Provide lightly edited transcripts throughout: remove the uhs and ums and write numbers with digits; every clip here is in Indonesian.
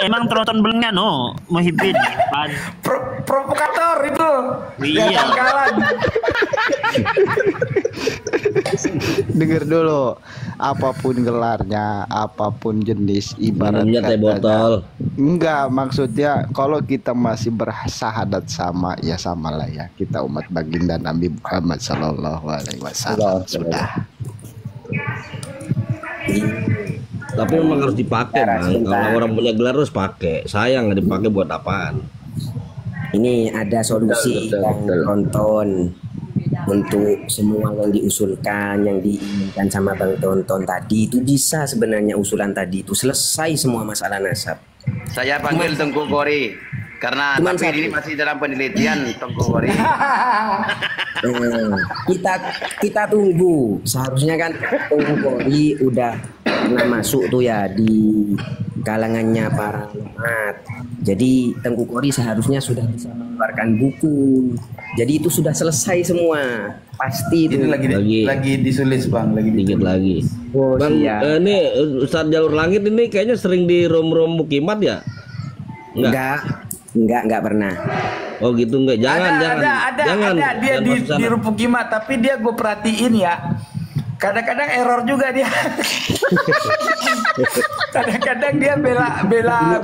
emang penonton belengan Muhyiddin. Provokator itu. Iya. Dengar dulu, apapun gelarnya, apapun jenis, ibarat Minumnya teh botol. Enggak, maksudnya kalau kita masih bersahadat sama, ya samalah ya. Kita umat baginda Nabi Muhammad Sallallahu Alaihi Wasallam. Sudah. Tapi memang harus dipakai, Bang. Kalau orang punya gelar harus pakai. Sayang nggak dipakai buat apaan? Ini ada solusi yang tonton untuk semua yang diusulkan, yang diinginkan sama Bang Tonton tadi itu bisa sebenarnya usulan tadi itu selesai semua masalah nasab. Saya panggil Tengku Kori karena tapi ini masih dalam penelitian Tengku Kori. Kita tunggu. Seharusnya kan Tengku Kori udah pernah masuk tuh ya di kalangannya para umat. Jadi Tengku Kori seharusnya sudah bisa mengeluarkan buku. Jadi itu sudah selesai semua. Pasti itu. Ini lagi disulis Bang, lagi dikit lagi. Oh, Bang, ini Ustadz Jalur Langit ini kayaknya sering di rom-rom Mukimat ya? Enggak pernah. Oh gitu enggak. Jangan. Ada dia di Rupukimat, tapi dia gue perhatiin ya. Kadang-kadang error juga dia. Kadang-kadang dia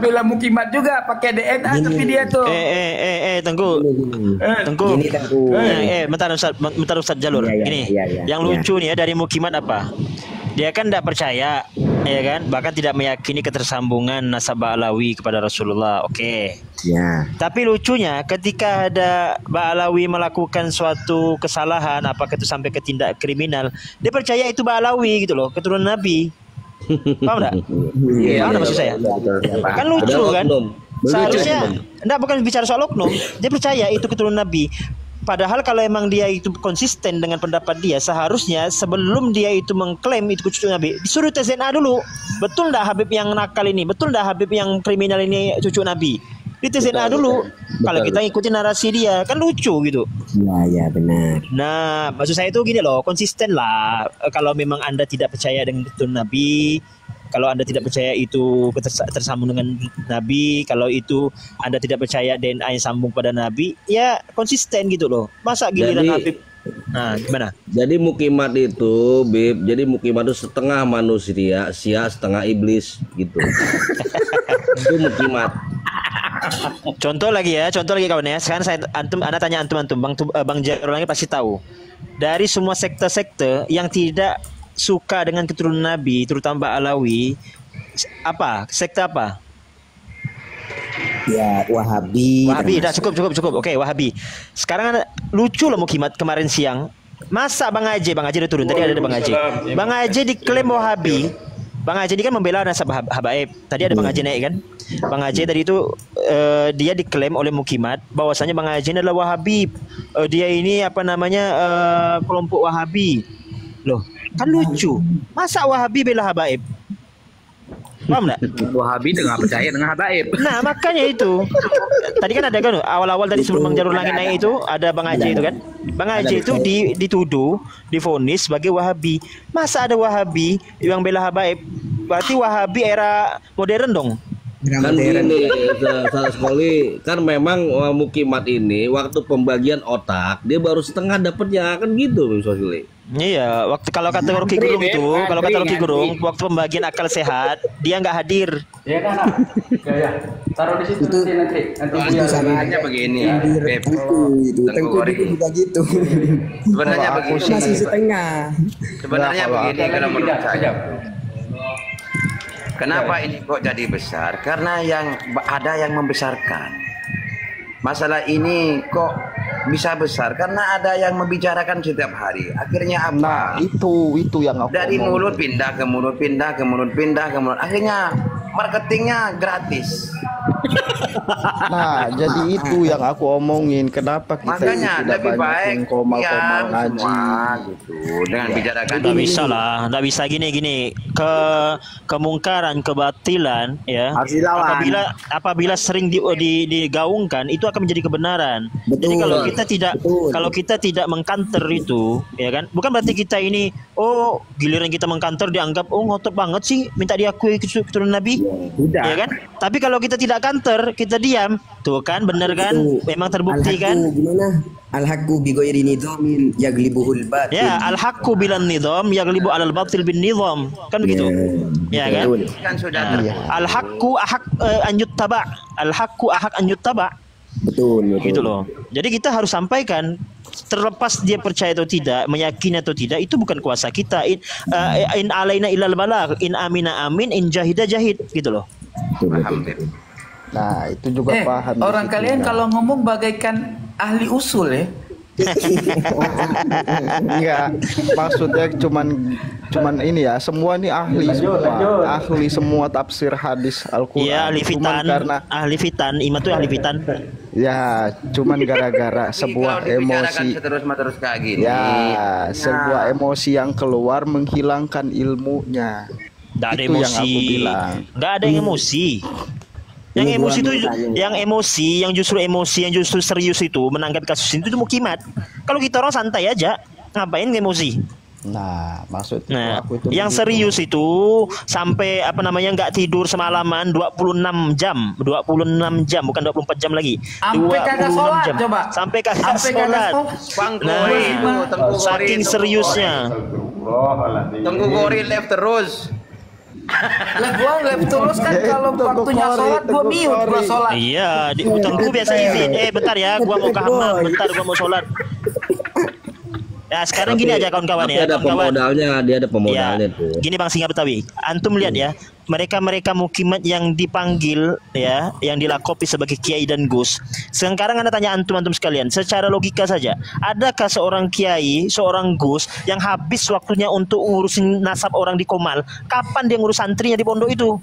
bela Mukimat juga pakai DNA tapi dia tuh. Tengku. Bentar Ustaz Jalur. Yang lucu nih ya dari Mukimat apa? Dia kan tidak percaya, ya kan? Bahkan tidak meyakini ketersambungan nasab Ba'alawi kepada Rasulullah. Oke. Ya. Tapi lucunya ketika ada Ba'alawi melakukan suatu kesalahan, apakah itu sampai ke tindak kriminal, dia percaya itu Ba'alawi gitu loh, keturunan Nabi. Paham enggak? Paham enggak maksud saya? Kan lucu kan? Seharusnya enggak, bukan bicara soal oknum. Dia percaya itu keturunan Nabi. Padahal kalau emang dia itu konsisten dengan pendapat dia, seharusnya sebelum dia itu mengklaim itu cucu Nabi, disuruh tes DNA dulu. Betul enggak Habib yang nakal ini? Betul enggak Habib yang kriminal ini cucu Nabi? Dites DNA dulu. Kalau kita ngikutin narasi dia, kan lucu gitu. Ya benar. Nah, maksud saya itu gini loh, konsisten lah. Kalau memang Anda tidak percaya dengan keturunan Nabi, kalau Anda tidak percaya itu tersambung dengan Nabi, kalau itu Anda tidak percaya DNA yang sambung pada Nabi, ya konsisten gitu loh. Masa giliran Habib. Nah, gimana? Jadi Mukimat itu, Bib, jadi Mukimat itu setengah manusia, setengah iblis gitu. Itu Mukimat. Contoh lagi kawan ya. Sekarang Anda tanya antum Bang Jalur Langit pasti tahu. Dari semua sekte-sekte yang tidak suka dengan keturunan Nabi, terutama Ba'alawi, apa? Sekte apa? Ya, Wahabi. Dah cukup. Oke, Wahabi. Sekarang lucu loh Mukimat kemarin siang. Masa Bang Aje udah turun. Tadi ada Bang Aje. Bang Aje diklaim Wahabi. Bang Aje ini kan membela nasab habaib. Tadi ada Bang Aje naik kan? Bang Aje tadi itu dia diklaim oleh Mukimat bahwasanya Bang Aje ini adalah Wahabi. Dia ini kelompok Wahabi. Loh, kan lucu. Masa Wahabi bela habaib? Paham enggak? Wahabi dengan percaya dengan habaib. Nah, makanya itu. Tadi kan ada kan awal-awal tadi sebelum Bang Jalur Langit naik itu ada Bang Aje itu kan. Bang Aje itu dituduh, divonis sebagai Wahabi. Masa ada Wahabi yang bela habaib? Berarti Wahabi era modern dong. Kan gini, salah sekali kan memang Mukimat ini waktu pembagian otak dia baru setengah dapatnya kan gitu Sosili. Iya, kalau kata Rocky Gerung, waktu pembagian akal sehat dia nggak hadir. Iya kan? Ya. Taruh di situ nanti. Itu salahnya begini. Tengku juga gitu. Sebenarnya begini. Masih setengah. Sebenarnya begini kalau menurut saya. Kenapa ini kok jadi besar? Karena ada yang membesarkan. Masalah ini kok bisa besar karena ada yang membicarakan setiap hari. Akhirnya apa? Nah, itu yang aku dari omongin. mulut pindah ke mulut. Akhirnya marketingnya gratis. Nah, jadi itu yang aku omongin. Kenapa kita Makanya tidak lebih banyak baik yang komal-komal ngaji gitu dengan bicarakan Nggak bisa lah, nggak bisa gini. Kemungkaran, kebatilan ya. Harus dilawan. Apabila sering digaungkan itu akan menjadi kebenaran. Betul. Jadi kalau kita tidak mengkanter itu, ya kan? Bukan berarti kita ini giliran kita mengkanter dianggap ngotot banget sih minta diakui keturunan Nabi. Udah. Ya kan? Tapi kalau kita tidak kanter, kita diam, tuh kan bener kan? Itu Memang terbukti al-haqqu kan? Gimana? Al-haqqu bi ghairi nidhamin yaglibuhul batil. Ya, al-haqqu bilan nizam yaglibu alal batil bin nizam. Kan begitu. Ya kan? Betul. Kan sudah Al-haqqu ahaq an yuttaba. Al-haqqu ahaq an yuttaba. Betul. Gitu loh. Jadi kita harus sampaikan, terlepas dia percaya atau tidak, meyakini atau tidak, itu bukan kuasa kita. In alaina illal balagh, in amina amin, in jahida jahid, gitu loh. Alhamdulillah. Nah, itu juga paham. Orang di situ, kalian ya. kalau ngomong bagaikan ahli usul ya. Enggak, maksudnya cuman ini ya, semua ini ahli semua. Ahli semua tafsir hadis Al-Qur'an. Iya, ahli Cuman fitan, karena ahli fitan, Ima tuh ahli fitan. ya, cuman gara-gara sebuah Kalau dibicarakan emosi. terus kayak gini. Ya, sebuah emosi yang keluar menghilangkan ilmunya. Nggak ada Itu yang emosi, aku bilang. nggak ada yang emosi. Yang Ini emosi gua itu, mau tanya. yang justru serius itu menanggapi kasus ini itu mukimat. Kalau kita orang santai aja, ngapain emosi? Nah, maksudnya Nah, aku itu yang begitu. serius itu sampai nggak tidur semalaman 26 jam, 26 jam bukan 24 jam lagi. Sampai kagak 26 sholat, jam. coba. Sampai kagak Sampai kagak sholat. sholat. Bang Nah, Gori itu, Tengku Gori, saking Tengku seriusnya. Tengku Gori live terus. Live terus kan kalau Tunggu waktunya Kori, sholat gua tunggu mute gua Kori. sholat. Iya, di utangku biasa izin. Bentar ya, gua mau ke hammam, bentar gua mau sholat. Ya, sekarang gini aja kawan-kawan Tapi ya, ada kawan-kawan. pemodalnya, dia ada pemodalnya Ya, tuh. gini Bang Singa Betawi, antum lihat ya, mereka mukimat yang dipanggil ya, yang dilakopi sebagai kiai dan gus. Sekarang Anda tanya antum sekalian, secara logika saja, adakah seorang kiai, seorang gus yang habis waktunya untuk ngurusin nasab orang di Komal, kapan dia ngurus santrinya di pondok itu?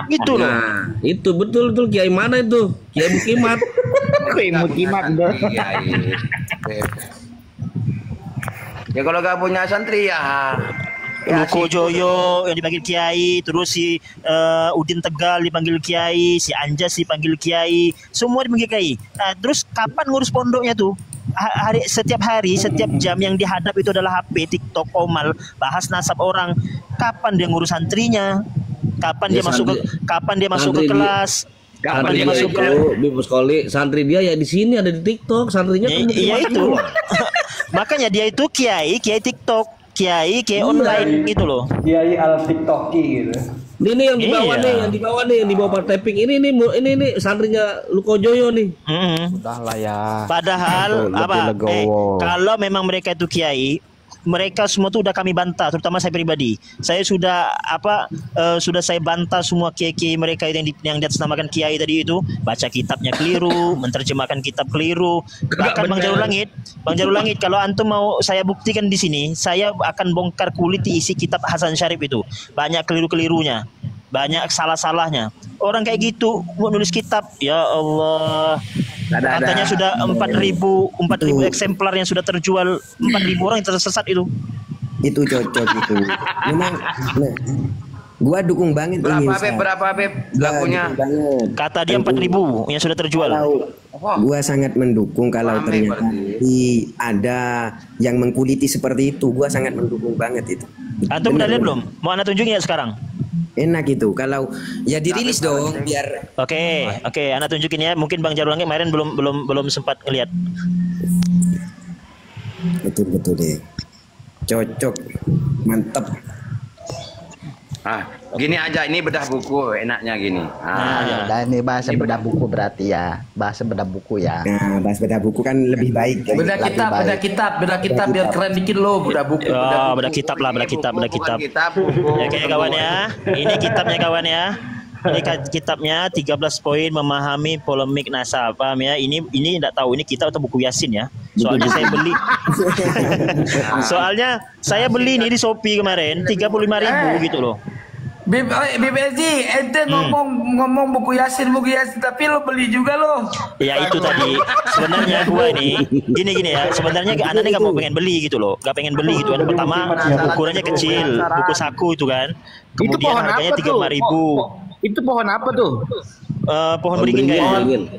Gitu loh. Nah, itu betul Kiai mana itu? Kiai Mukimat. Ya kalau gak punya santri ya. Luko Joyo yang dipanggil kiai, terus si Udin Tegal dipanggil kiai, si Anjas dipanggil kiai, semua dipanggil kiai. Nah, terus kapan ngurus pondoknya tuh? Setiap hari, setiap jam yang dihadap itu adalah HP, TikTok, Komal, bahas nasab orang. Kapan dia ngurus santrinya? Kapan dia masuk ke kelas? Kapan dia masuk ke Bibus Koli, santri dia ya di sini ada di TikTok, santrinya kan Iya itu. Makanya dia itu kiai TikTok, kiai online gitu loh. Kiai al TikToki gitu. Ini yang di bawah Iya. nih, yang di bawah Partai Pink ini santrinya Luko Joyo nih. Udahlah ya. Padahal Lebih apa? legowo. Kalau memang mereka itu kiai, mereka semua tuh udah kami bantah, terutama saya pribadi. Saya sudah sudah saya bantah semua kiai-kiai mereka yang diatasnamakan kiai tadi itu, baca kitabnya keliru, menerjemahkan kitab keliru. Bahkan Bang Jarul Langit, kalau antum mau saya buktikan di sini, saya akan bongkar kulit isi kitab Hasan Syarif itu. Banyak keliru-kelirunya, banyak salah-salahnya. Orang kayak gitu mau nulis kitab, ya Allah. Katanya sudah 4.000 eksemplar yang sudah terjual, 4.000 orang yang tersesat itu. Itu cocok itu. Memang, nah, gua dukung banget ini. Ustaz. Berapa Beb Gua lakunya? dukung banget. Kata dia 4.000 yang sudah terjual. Gua sangat mendukung kalau Rame ternyata berarti. ada yang mengkuliti seperti itu. Gua sangat mendukung banget itu. Antum udah lihat belum? Mau anda tunjukin ya sekarang? Enak itu kalau ya dirilis dong biar Oke, anda tunjukin ya. Mungkin Bang Jarul Langit kemarin belum sempat ngelihat. betul deh. Cocok. Mantap. Gini aja, ini bedah buku enaknya gini. Nah, ini bahasa bedah buku berarti ya. Bahasa bedah buku ya. Nah, bahas beda buku kan lebih baik. Beda kitab biar keren dikit lo, beda buku. Oh, beda kitab lah, beda kitab. Buku. Ya kayak kawan ya. Ini kitabnya kawan ya. Ini kitabnya 13 poin memahami polemik nasab. Paham ya? Ini enggak tahu ini kitab atau buku Yasin ya. Soalnya saya beli. Soalnya saya beli ini di Shopee kemarin 35.000 gitu loh. BBSG, ente ngomong buku Yasin, tapi lo beli juga lo. Ya itu tadi sebenarnya gua ini gini ya, sebenarnya anda nih gak mau pengen beli gitu loh, gak pengen beli gitu kan. Pertama ukurannya kecil, buku saku itu kan, kemudian harganya 35.000. Itu pohon apa tuh? Pohon beringin kayaknya.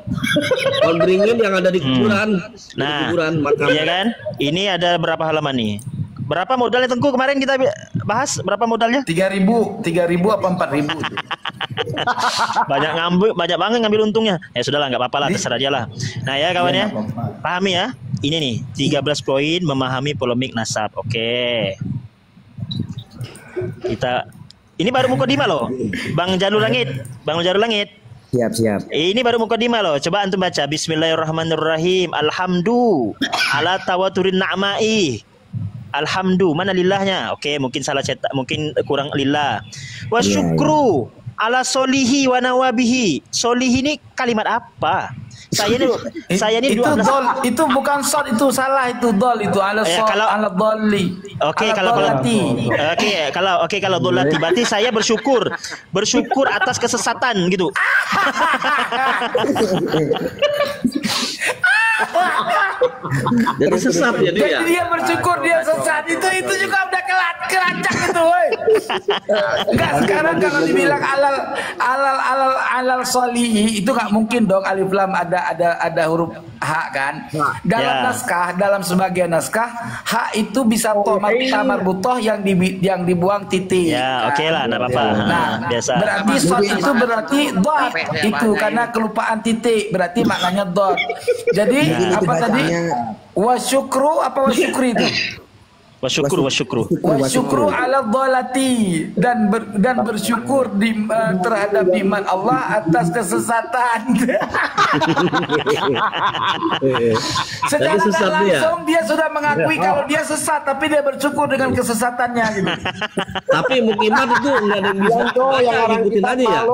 Pohon beringin yang ada di kuburan. Nah, Di kuburan makam. iya kan, ini ada berapa halaman nih? Berapa modalnya Tengku kemarin kita bahas berapa modalnya? 3.000 apa 4.000? Banyak banget ngambil untungnya. Ya sudahlah, nggak apa-apa lah, terserah dia lah. Nah ya kawan ya, pahami ya. Ini nih 13 poin memahami polemik nasab. Oke. Ini baru mukadimah loh, Bang Jarul Langit. Siap. Ini baru mukadimah loh. Coba antum baca. Bismillahirrahmanirrahim. Alhamdu ala tawaturin na'mai. Alhamdu, mana lillahnya? Oke, mungkin salah cetak, mungkin kurang lillah. Wa syukru ala solihi wa nawabihi. Solihi ini kalimat apa? Saya ini itu dol, itu bukan sod, itu salah, itu dol, itu ala sod, ala dolli. Oke, kalau dolati berarti saya bersyukur atas kesesatan gitu. Jadi sesat ya dia. Jadi dia bersyukur dia sesat, itu juga udah kelacak itu, woi. Enggak, sekarang kalau dibilang alal solihi itu nggak mungkin dong, alif lam ada huruf h kan. Dalam naskah, dalam sebagian naskah h itu bisa marbutoh yang dibuang titik. Ya, oke lah, enggak apa-apa. Nah, biasa. Berarti sod itu berarti dot itu karena kelupaan titik, berarti maknanya dot. Jadi apa tadi? Wasyukru apa wasyukri itu? Wasyukru ala dhalati dan bersyukur terhadap iman Allah atas kesesatan. Secara langsung dia sudah mengakui kalau dia sesat, tapi dia bersyukur dengan kesesatannya gitu. Tapi Mukimat itu nggak ada yang bisa baca, ngikutin aja ya.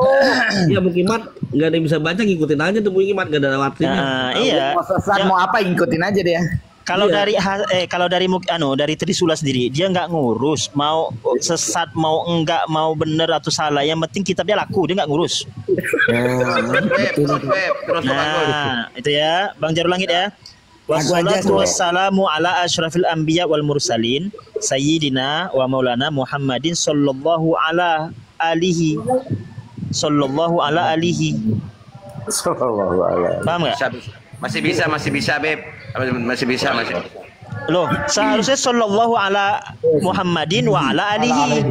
Ya Mukimat nggak ada yang bisa baca, ngikutin aja tuh Mukimat, nggak ada artinya. Iya. Mau sesat mau apa, ngikutin aja dia. Kalau dari Trisula sendiri, dia nggak ngurus mau sesat, mau enggak, mau bener atau salah, yang penting kitabnya laku, dia nggak ngurus. Nah, itu ya, Bang Jarul Langit ya. Wassalatu wassalamu ala asyrafil anbiya wal mursalin sayyidina wa maulana Muhammadin sallallahu ala alihi. Paham nggak? Masih bisa, Beb. Masih bisa. Loh, seharusnya sallallahu ala Muhammadin wa ala alihi.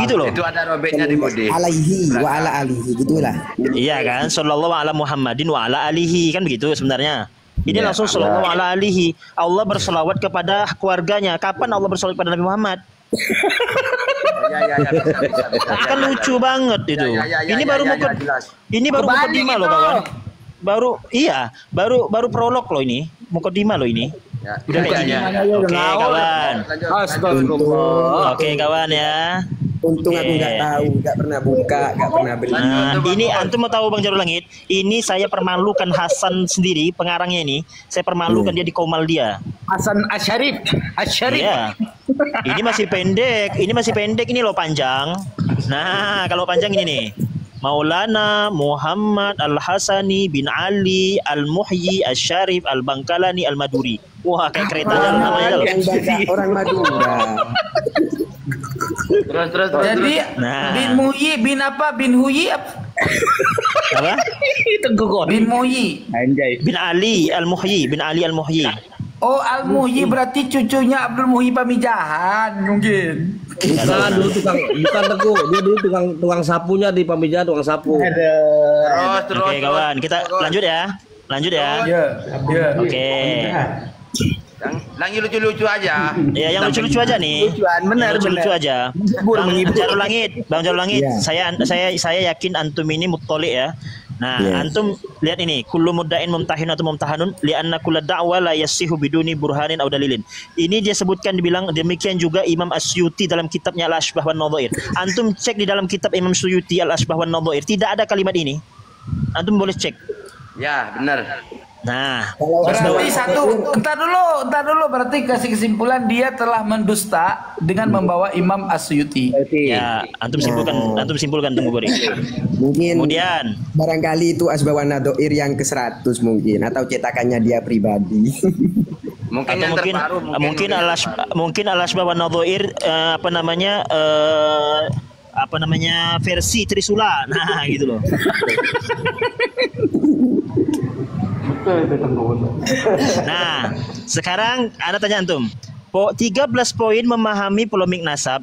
Gitu loh. Itu ada robeknya di bodi. Alaihi wa ala alihi gitulah. Iya kan, sallallahu ala Muhammadin wa ala alihi, kan begitu sebenarnya. Ini langsung sallallahu ala alihi. Allah berselawat kepada keluarganya. Kapan Allah berselawat kepada Nabi Muhammad? Kan lucu banget itu. Ini baru mukadimah loh kawan. Baru prolog loh ini, mukadimah loh ini. Udah kayak gini. Oke kawan. Oke kawan ya. Untung aku nggak tahu, nggak pernah buka, nggak pernah beli. Nah, ini antum mau tahu Bang Jarul Langit? Ini saya permalukan Hasan sendiri, pengarangnya ini. Saya permalukan dia di komal dia. Hasan Asyarif. Iya. Ini masih pendek ini loh panjang. Nah, kalau panjang ini nih. Maulana Muhammad Al-Hasani bin Ali Al-Muhyi Al-Syarif Al-Bangkalani Al-Maduri. Wah, kayak kereta jalan namanya loh. Orang Madura. Terus. Jadi bin Muhyi bin apa? Bin Huyi apa? Bin Muhyi. Bin Ali Al-Muhyi, bin Ali Al-Muhyi. Oh, Al-Muhyi berarti cucunya Abdul Muhyi Pamijahan mungkin. Bukan dulu bukan Teguh. Dia dulu tukang sapunya di Pamijahan, tukang sapu. Terus. Oke, kawan, kita lanjut ya. Iya. Oke. Yang lucu-lucu aja. Ya, yang lucu-lucu aja nih. Lucu-lucu aja. Bang Jarul Langit. Yeah. Saya yakin antum ini muttali ya. Nah, antum lihat ini, kullu mudda'in mumtahin atau mumtahanun li'anna kulla da'wa la yassihu biduni burhanin aw dalilin. Ini dia sebutkan, dibilang demikian juga Imam Asyuti dalam kitabnya Al-Ashbah wan Nadhair. Antum cek di dalam kitab Imam Suyuti Al-Ashbah wan Nadhair, tidak ada kalimat ini. Antum boleh cek. Ya, benar. Nah, Berarti entar dulu berarti kasih kesimpulan dia telah mendusta dengan membawa Imam Asyuti. ya, antum simpulkan tunggu Gori. Mungkin Kemudian barangkali itu Asbah wan Nadhair yang ke-100 mungkin, atau cetakannya dia pribadi. Mungkin Al-Ashbah wan Nadhair versi Trisula. Nah, gitu loh. Nah, sekarang ada tanya antum. 13 poin memahami polemik nasab.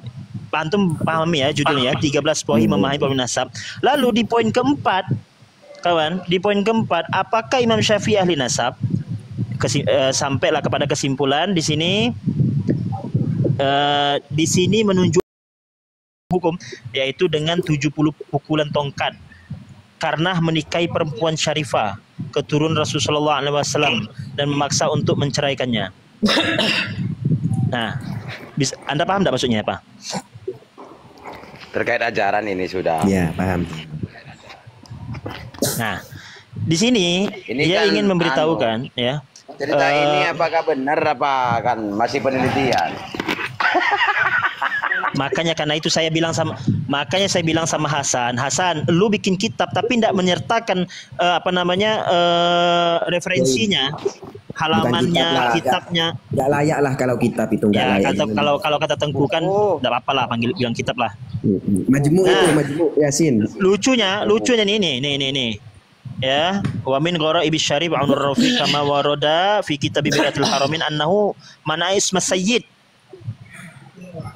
Antum pahami ya judulnya 13 poin memahami polemik nasab. Lalu di poin keempat, kawan, di poin keempat, apakah Imam Syafi'i ahli nasab? Sampailah kepada kesimpulan di sini. Di sini menunjuk hukum, yaitu dengan 70 pukulan tongkat karena menikahi perempuan syarifah keturunan Rasulullah SAW dan memaksa untuk menceraikannya. Nah, Anda paham tidak maksudnya apa? Terkait ajaran ini sudah. Ya, paham. Nah, di sini Ini dia kan ingin memberitahukan ya. Cerita ini apakah benar apa kan masih penelitian? Makanya saya bilang sama Hasan, lu bikin kitab tapi tidak menyertakan referensinya, halamannya, kitabnya. Nggak layak lah kalau kitab itu nggak Ya, layak. kalau kata Tengku kan tidak apa-apa lah bilang kitab lah. Majmu itu Majmu Yasin. Lucunya nih. Ya, wa min gharaib syarif an rafi kama warada fi kitab Bid'atul Haramin annahu mana'is masayyid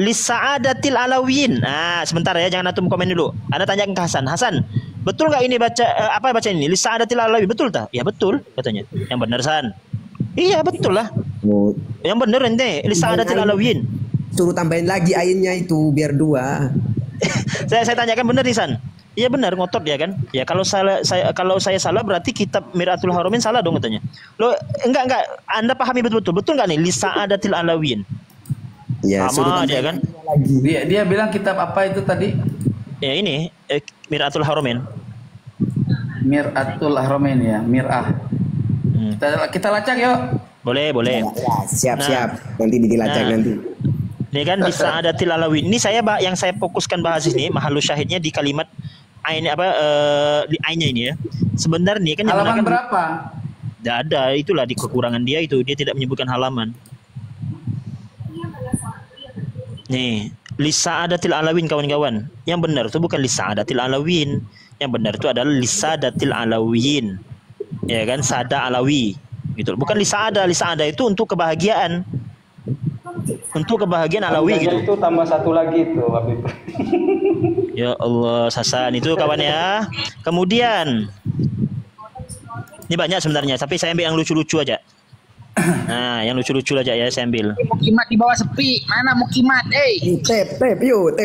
lisa'adatil alawiyin. Nah, sebentar ya, jangan antum komen dulu. Anda tanya ke Hasan. Hasan, betul nggak ini baca baca ini lisa'adatil alawiyin? Betul tak? Ya betul katanya. Yang benar San. Iya betul lah. Yang benar ente lisa'adatil alawiyin. Suruh tambahin lagi ainnya itu biar 2. saya tanyakan benar nih San. Iya benar, ngotot dia kan. Ya kalau saya salah berarti kitab Mir'atul Haramin salah dong katanya. Lo enggak Anda pahami betul nggak nih lisa'adatil alawiyin? Ya, sama dia kan. Dia bilang kitab apa itu tadi? Ya ini Mir'atul Haramin. Mir'atul Haramin ya, Mir'ah. Kita lacak yuk. Boleh. Ya, siap. Nanti dilacak nanti. Ini kan lisa'adatil alawiyin. Ini yang saya fokuskan bahas ini mahalus syahidnya di kalimat di ainnya ini ya. Sebenarnya kan halaman berapa? Tidak ada, itulah di kekurangan dia itu, dia tidak menyebutkan halaman. Nih, lisa'adatil alawin kawan-kawan. Yang benar itu bukan lisa'adatil alawin. Yang benar itu adalah lisa'adatil alawin. Ya kan, sada alawi. Gitu. Bukan lisa'ada itu untuk kebahagiaan. Untuk kebahagiaan alawi gitu. Itu tambah satu lagi itu Habib. Ya Allah, Hasan itu kawan ya. Kemudian ini banyak sebenarnya, tapi saya ambil yang lucu-lucu aja. Nah, yang lucu-lucu aja ya saya ambil. Mukimat di bawah sepi. Mana mukimat? Tap yuk.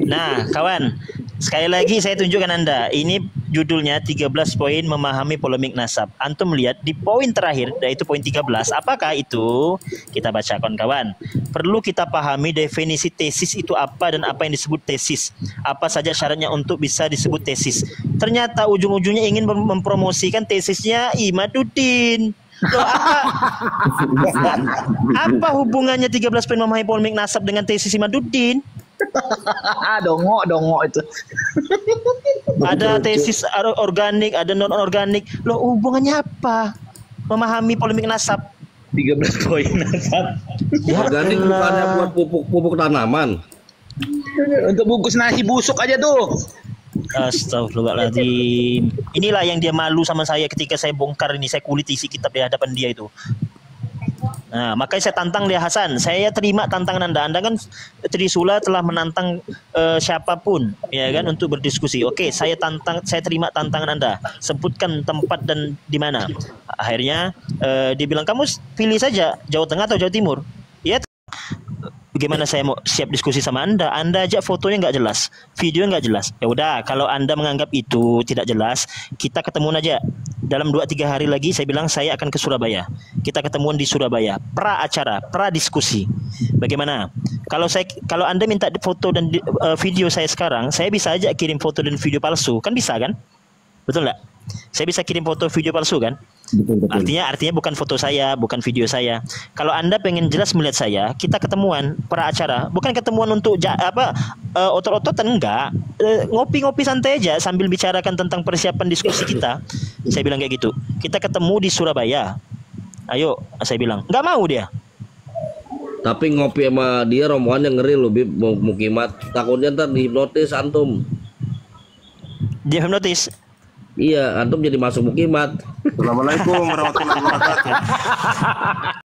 Nah, kawan, sekali lagi saya tunjukkan Anda. Ini judulnya 13 poin memahami polemik nasab. Antum lihat di poin terakhir, yaitu poin 13. Apakah itu? Kita baca kawan-kawan. Perlu kita pahami definisi tesis itu apa dan apa yang disebut tesis. Apa saja syaratnya untuk bisa disebut tesis. Ternyata ujung-ujungnya ingin mempromosikan tesisnya Imaduddin. Loh, apa hubungannya 13 poin memahami polemik nasab dengan tesis Imaduddin? Dongo itu. Ada tesis organik, ada non organik. Loh, hubungannya apa? Memahami polemik nasab. 13 poin nasab. Organik bukannya buat pupuk tanaman. Untuk bungkus nasi busuk aja tuh. Astagfirullahaladzim. Inilah yang dia malu sama saya ketika saya bongkar ini, saya kulit isi kitab di hadapan dia itu. Nah, makanya saya tantang dia Hasan. Saya terima tantangan Anda. Anda kan Trisula telah menantang siapapun, ya kan, untuk berdiskusi. Oke, saya terima tantangan Anda. Sebutkan tempat dan di mana. Akhirnya dia bilang, kamu pilih saja Jawa Tengah atau Jawa Timur. Ya, bagaimana saya mau siap diskusi sama Anda? Anda aja fotonya nggak jelas, video nggak jelas. Ya udah, kalau Anda menganggap itu tidak jelas, kita ketemuan aja. Dalam 2-3 hari lagi saya bilang saya akan ke Surabaya. Kita ketemuan di Surabaya, pra diskusi. Bagaimana? Kalau Anda minta foto dan video saya sekarang, saya bisa aja kirim foto dan video palsu. Kan bisa kan? Betul nggak? Saya bisa kirim foto video palsu kan? Betul. Artinya bukan foto saya, bukan video saya. Kalau Anda pengen jelas melihat saya, kita ketemuan pra acara. Bukan ketemuan untuk otot-ototan, enggak. Ngopi-ngopi santai aja sambil bicarakan tentang persiapan diskusi kita. Saya bilang kayak gitu. Kita ketemu di Surabaya. Ayo, saya bilang. Enggak mau dia. Tapi ngopi sama dia rombongan yang ngeri loh, Bib. Mukimat. Takutnya ntar dihipnotis antum. Dia hipnotis. Iya, antum jadi masuk mukimat. Assalamualaikum warahmatullahi wabarakatuh.